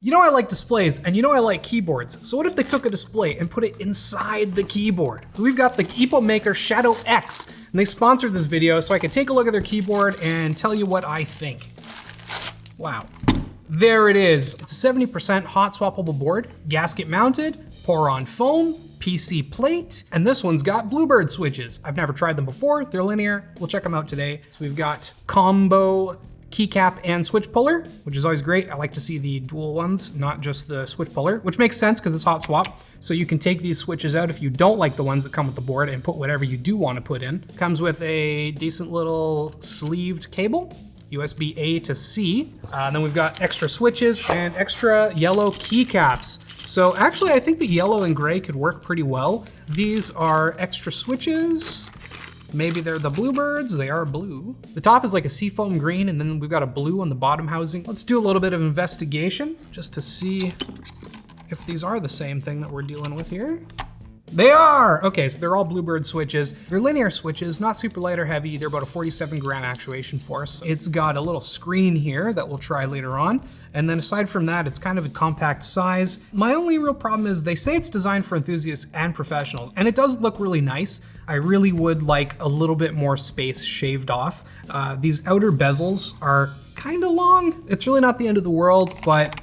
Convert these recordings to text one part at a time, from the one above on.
You know I like displays, and you know I like keyboards. So what if they took a display and put it inside the keyboard? So we've got the Epomaker Shadow-X, and they sponsored this video so I could take a look at their keyboard and tell you what I think. Wow. There it is. It's a 70% hot swappable board, gasket mounted, pour on foam, PC plate, and this one's got Bluebird switches. I've never tried them before. They're linear. We'll check them out today. So we've got combo keycap and switch puller, which is always great. I like to see the dual ones, not just the switch puller, which makes sense because it's hot swap. So you can take these switches out if you don't like the ones that come with the board and put whatever you do want to put in. Comes with a decent little sleeved cable, USB A to C. Then we've got extra switches and extra yellow keycaps. So actually, I think the yellow and gray could work pretty well. These are extra switches. Maybe they're the Bluebirds, they are blue. The top is like a seafoam green, and then we've got a blue on the bottom housing. Let's do a little bit of investigation just to see if these are the same thing that we're dealing with here. They are! Okay, so they're all Bluebird switches. They're linear switches, not super light or heavy. They're about a 47 gram actuation force. It's got a little screen here that we'll try later on. And then aside from that, it's kind of a compact size. My only real problem is they say it's designed for enthusiasts and professionals, and it does look really nice. I really would like a little bit more space shaved off. These outer bezels are kind of long. It's really not the end of the world, but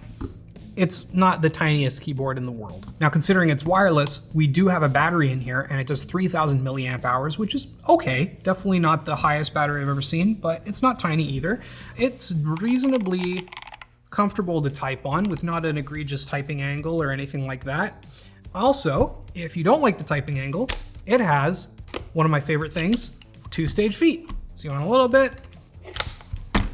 it's not the tiniest keyboard in the world. Now, considering it's wireless, we do have a battery in here, and it does 3,000 milliamp hours, which is okay. Definitely not the highest battery I've ever seen, but it's not tiny either. It's reasonably comfortable to type on with not an egregious typing angle or anything like that. Also, if you don't like the typing angle, it has one of my favorite things, 2-stage feet. So you want a little bit,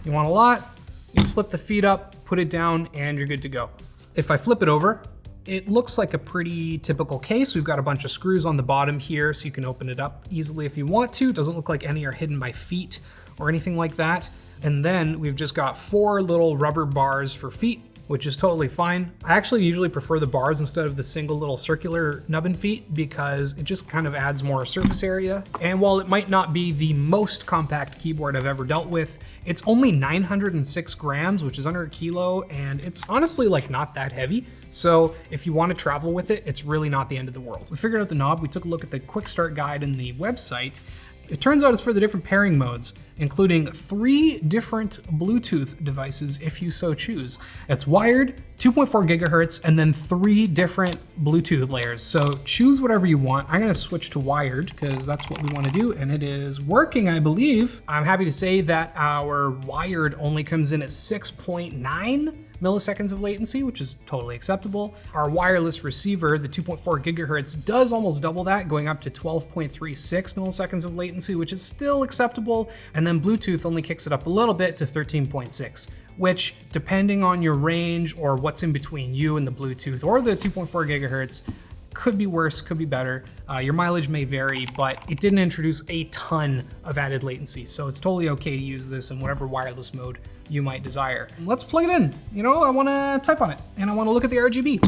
you want a lot, you just flip the feet up, put it down, and you're good to go. If I flip it over, it looks like a pretty typical case. We've got a bunch of screws on the bottom here, so you can open it up easily if you want to. It doesn't look like any are hidden by feet or anything like that. And then we've just got 4 little rubber bars for feet, which is totally fine. I actually usually prefer the bars instead of the single little circular nubbin feet because it just kind of adds more surface area. And while it might not be the most compact keyboard I've ever dealt with, it's only 906 grams, which is under a kilo, and it's honestly like not that heavy. So if you want to travel with it, it's really not the end of the world. We figured out the knob, we took a look at the quick start guide in the website. It turns out it's for the different pairing modes, including 3 different Bluetooth devices if you so choose. It's wired, 2.4 gigahertz, and then 3 different Bluetooth layers. So choose whatever you want. I'm gonna switch to wired because that's what we wanna do, and it is working, I believe. I'm happy to say that our wired only comes in at 6.9 milliseconds of latency, which is totally acceptable. Our wireless receiver, the 2.4 gigahertz, does almost double that, going up to 12.36 milliseconds of latency, which is still acceptable. And then Bluetooth only kicks it up a little bit to 13.6, which, depending on your range or what's in between you and the Bluetooth or the 2.4 gigahertz, could be worse, could be better. Your mileage may vary, but it didn't introduce a ton of added latency. So it's totally okay to use this in whatever wireless mode you might desire. Let's plug it in. You know, I wanna type on it and I wanna look at the RGB.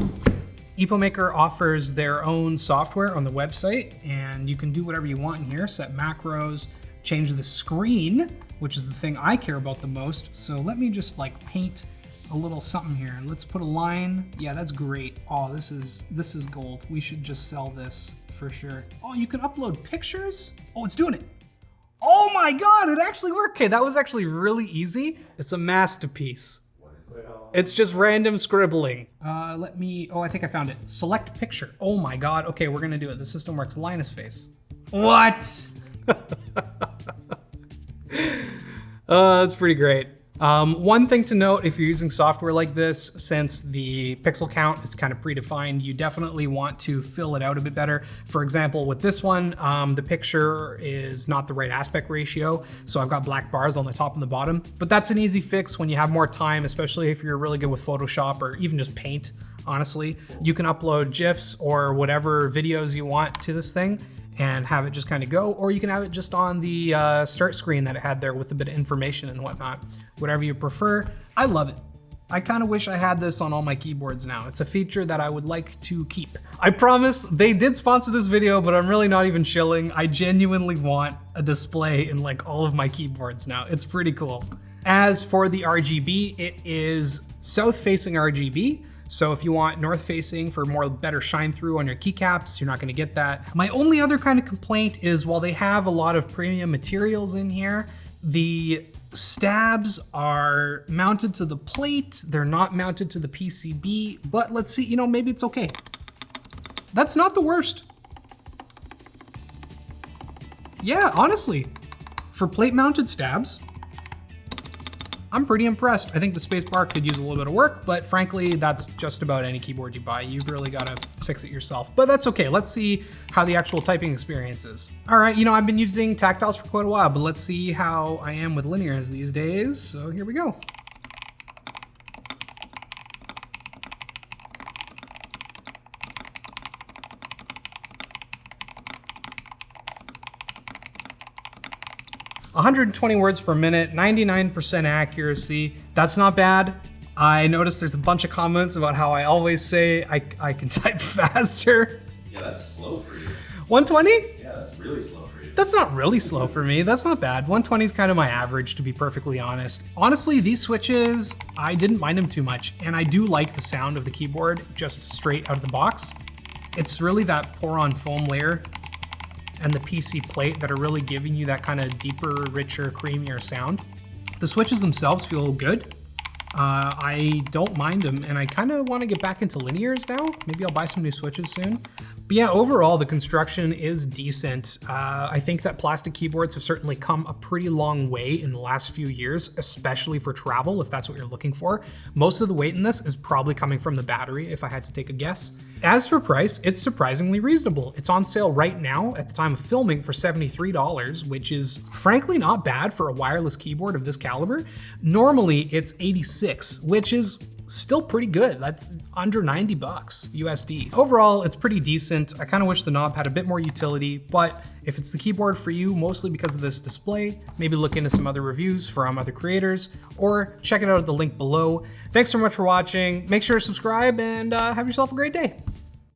Epomaker offers their own software on the website, and you can do whatever you want in here, set macros, change the screen, which is the thing I care about the most. So let me just like paint a little something here. Let's put a line. Yeah, that's great. Oh, this is gold. We should just sell this for sure. Oh, you can upload pictures? Oh, it's doing it. Oh my God, it actually worked. Okay, that was actually really easy. It's a masterpiece. It's just random scribbling. I think I found it. Select picture. Oh my God. Okay, we're gonna do it. The system works. Linus face. What? That's pretty great. One thing to note, if you're using software like this, since the pixel count is kind of predefined, you definitely want to fill it out a bit better. For example, with this one, the picture is not the right aspect ratio, so I've got black bars on the top and the bottom, but that's an easy fix when you have more time, especially if you're really good with Photoshop or even just Paint, honestly. You can upload GIFs or whatever videos you want to this thing and have it just kind of go, or you can have it just on the start screen that it had there with a bit of information and whatnot. Whatever you prefer. I love it. I kind of wish I had this on all my keyboards now. It's a feature that I would like to keep. I promise they did sponsor this video, but I'm really not even shilling. I genuinely want a display in like all of my keyboards now. It's pretty cool. As for the RGB, it is south-facing RGB. So if you want north-facing for better shine through on your keycaps, you're not gonna get that. My only other kind of complaint is while they have a lot of premium materials in here, the stabs are mounted to the plate, they're not mounted to the PCB, but let's see, you know, maybe it's okay. That's not the worst. Yeah, honestly, for plate mounted stabs, I'm pretty impressed. I think the spacebar could use a little bit of work, but frankly, that's just about any keyboard you buy. You've really gotta fix it yourself, but that's okay. Let's see how the actual typing experience is. All right, you know, I've been using tactiles for quite a while, but let's see how I am with linears these days. So here we go. "120 words per minute, 99% accuracy. That's not bad. I noticed there's a bunch of comments about how I always say I can type faster. Yeah, that's slow for you. 120? Yeah, that's really slow for you. That's not really slow for me. That's not bad. 120 is kind of my average, to be perfectly honest. Honestly, these switches, I didn't mind them too much, and I do like the sound of the keyboard just straight out of the box. It's really that pour-on foam layer and the PC plate that are really giving you that kind of deeper, richer, creamier sound. The switches themselves feel good. I don't mind them, and I kind of want to get back into linears now. Maybe I'll buy some new switches soon. But yeah, overall, the construction is decent. I think that plastic keyboards have certainly come a pretty long way in the last few years, especially for travel, if that's what you're looking for. Most of the weight in this is probably coming from the battery, if I had to take a guess. As for price, it's surprisingly reasonable. It's on sale right now at the time of filming for $73, which is frankly not bad for a wireless keyboard of this caliber. Normally, it's $86, which is still pretty good. That's under 90 bucks USD. Overall, it's pretty decent. I kind of wish the knob had a bit more utility, but if it's the keyboard for you, mostly because of this display, maybe look into some other reviews from other creators, or check it out at the link below. Thanks so much for watching. Make sure to subscribe and have yourself a great day.